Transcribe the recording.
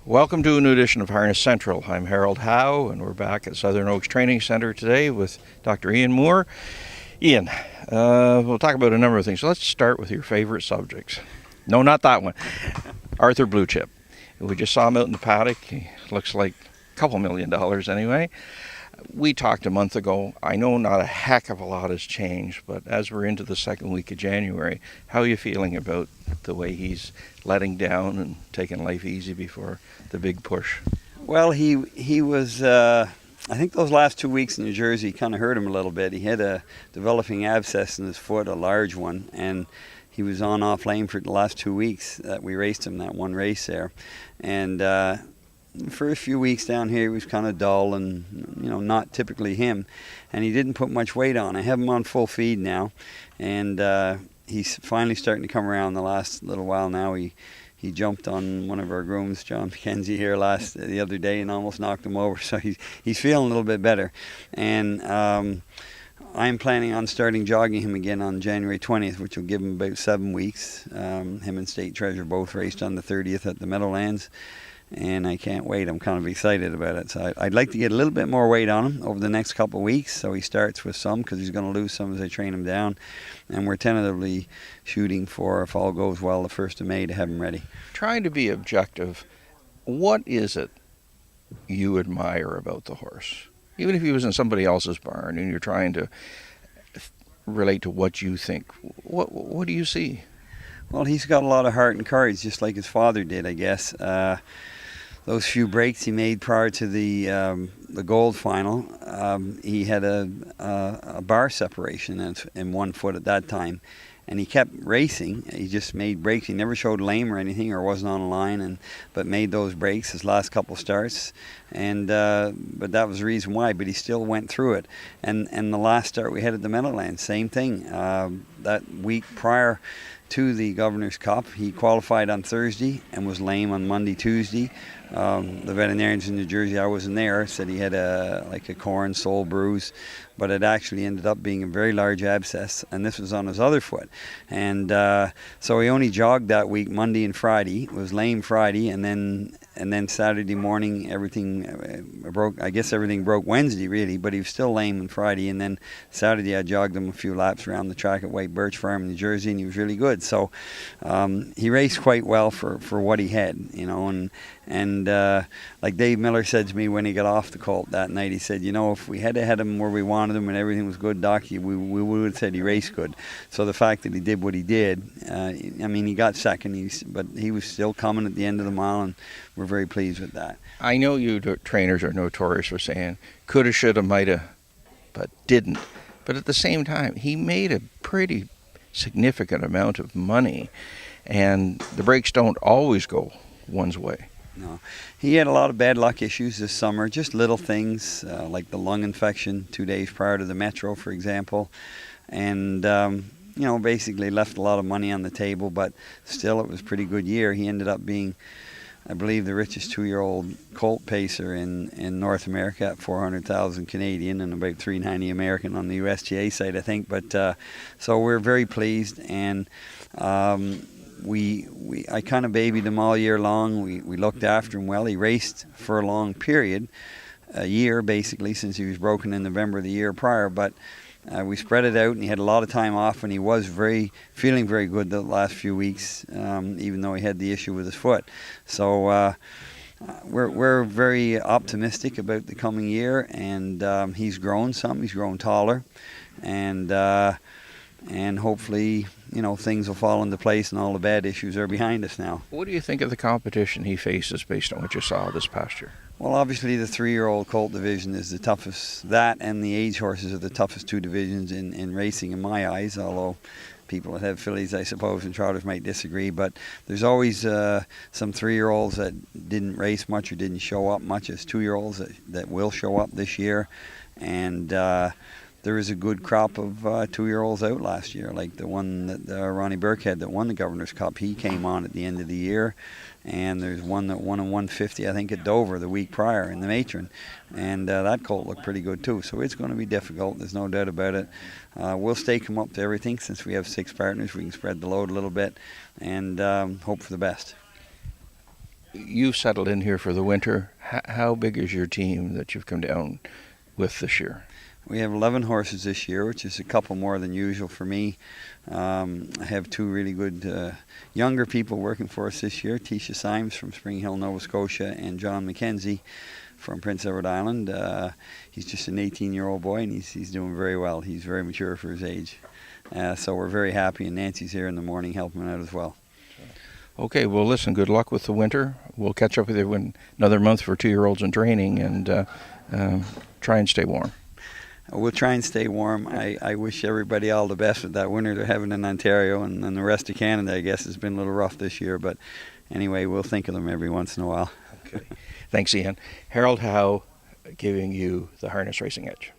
Welcome to a new edition of Harness Central. I'm Harold Howe, and we're back at Southern Oaks Training Center today with Dr. Ian Moore. Ian, we'll talk about a number of things. Let's start with your favorite subjects. No, not that one. Arthur Blue Chip. We just saw him out in the paddock. He looks like a couple $1 million anyway. We talked a month ago. I know not a heck of a lot has changed, but as we're into the second week of January, how are you feeling about the way he's letting down and taking life easy before the big push? Well, he was, I think those last 2 weeks in New Jersey kind of hurt him a little bit. He had a developing abscess in his foot, a large one, and he was on off lane for the last 2 weeks that we raced him, that one race there. And the first few weeks down here, he was kind of dull and, not typically him. And he didn't put much weight on. I have him on full feed now. And he's finally starting to come around the last little while now. He jumped on one of our grooms, John McKenzie, here the other day and almost knocked him over. So he's feeling a little bit better. And I'm planning on starting jogging him again on January 20th, which will give him about 7 weeks. Him and State Treasure both raced on the 30th at the Meadowlands. And I can't wait. I'm kind of excited about it. So I'd like to get a little bit more weight on him over the next couple of weeks. So he starts with some because he's going to lose some as I train him down. And we're tentatively shooting for, if all goes well, the 1st of May to have him ready. Trying to be objective, what is it you admire about the horse? Even if he was in somebody else's barn and you're trying to relate to what you think, what do you see? Well, he's got a lot of heart and courage, just like his father did, I guess. Those few breaks he made prior to the gold final, he had a bar separation in one foot at that time, and he kept racing. He just made breaks. He never showed lame or anything, or wasn't on a line, but made those breaks his last couple starts, and but that was the reason why. But he still went through it. And the last start we had at the Meadowlands, same thing. That week prior to the Governor's Cup, he qualified on Thursday and was lame on Monday, Tuesday. The veterinarians in New Jersey, I wasn't there, said he had a corn sole bruise, but it actually ended up being a very large abscess, and this was on his other foot. And so he only jogged that week, Monday and Friday. Was lame Friday, and then Saturday morning everything broke. I guess everything broke Wednesday really, but he was still lame on Friday. And then Saturday I jogged him a few laps around the track at White Birch Farm in New Jersey, and he was really good. So he raced quite well for what he had, and like Dave Miller said to me when he got off the colt that night, he said, if we had him where we wanted him and everything was good, Doc, we would have said he raced good. So the fact that he did what he did, he got second, but he was still coming at the end of the mile, and we're very pleased with that. I know you trainers are notorious for saying coulda, shoulda, mighta, but didn't. But at the same time, he made a pretty significant amount of money, and the breaks don't always go one's way. No, he had a lot of bad luck issues this summer, just little things like the lung infection 2 days prior to the Metro, for example, and basically left a lot of money on the table, but still it was a pretty good year. He ended up being, I believe, the richest 2-year-old colt pacer in North America at 400,000 Canadian and about 390 American on the USGA site, I think. But so we're very pleased, and I kind of babied him all year long. We looked after him well. He raced for a long period, a year basically, since he was broken in November of the year prior. But we spread it out, and he had a lot of time off, and he was feeling very good the last few weeks, even though he had the issue with his foot. So we're very optimistic about the coming year, and he's grown some. He's grown taller, and hopefully, things will fall into place and all the bad issues are behind us now. What do you think of the competition he faces based on what you saw this past year? Well, obviously the 3-year-old colt division is the toughest. That and the age horses are the toughest two divisions in racing in my eyes, although people that have fillies, I suppose, and trotters might disagree. But there's always some 3-year-olds that didn't race much or didn't show up much as 2-year-olds that will show up this year. And there was a good crop of 2-year-olds out last year, like the one that Ronnie Burkhead that won the Governor's Cup. He came on at the end of the year. And there's one that won in 150, I think, at Dover the week prior in the Matron. And that colt looked pretty good, too. So it's going to be difficult. There's no doubt about it. We'll stake him up to everything. Since we have 6 partners, we can spread the load a little bit and hope for the best. you've settled in here for the winter. How big is your team that you've come down with this year? We have 11 horses this year, which is a couple more than usual for me. I have two really good younger people working for us this year, Tisha Symes from Spring Hill, Nova Scotia, and John McKenzie from Prince Edward Island. He's just an 18-year-old boy, and he's doing very well. He's very mature for his age. So we're very happy, and Nancy's here in the morning helping out as well. Okay, well, listen, good luck with the winter. We'll catch up with you in another month for 2-year-olds in training, and try and stay warm. We'll try and stay warm. I wish everybody all the best with that winter they're having in Ontario, and the rest of Canada, I guess, has been a little rough this year. But anyway, we'll think of them every once in a while. Okay. Thanks, Ian. Harold Howe giving you the Harness Racing Edge.